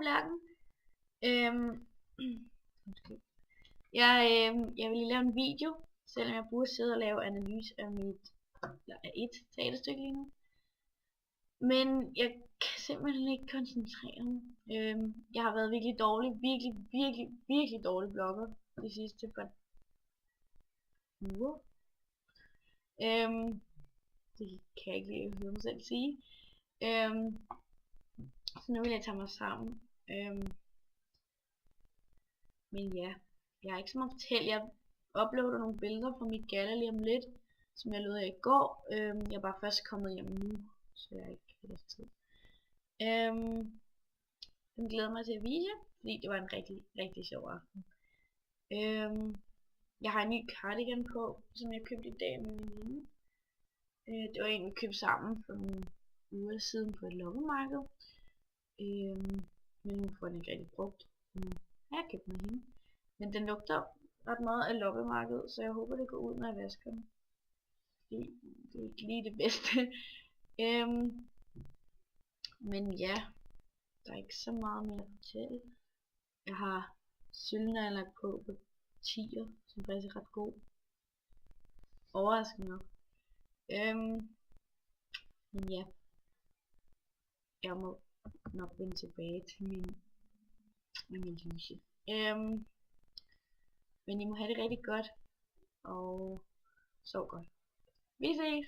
vloggen. Jeg vil lige lave en video, selvom jeg burde sidde og lave analyse af et teaterstykke lige nu. Men jeg kan simpelthen ikke koncentrere mig. Jeg har været virkelig dårlig, virkelig dårlig blogger de sidste par uger. Det kan jeg ikke lige høre mig selv sige. Så nu vil jeg tage mig sammen. Men ja, jeg har ikke så meget at fortælle. Jeg uploader nogle billeder fra mit gala lige om lidt, som jeg lavede i går. Jeg er bare først kommet hjem nu, så jeg ikke har tid. Jeg glæder mig til at vise, fordi det var en rigtig sjov aften. Jeg har en ny cardigan på, som jeg købte i dag med min veninde. Det var en, vi købte sammen for nogle uger siden på et loppemarked. Men nu får den ikke rigtig brugt. Jeg har købt med hende. Men den lugter ret meget af loppemarkedet, så jeg håber det går ud, når jeg vasker den. Det er ikke lige det bedste. Men ja, der er ikke så meget mere at fortælle. Jeg har sølvnejlak på 10'er, som faktisk er ret god. Overraskende nok. Men ja, jeg må nok vende tilbage til min analyse. Men I må have det rigtig godt, og sov godt. Vi ses!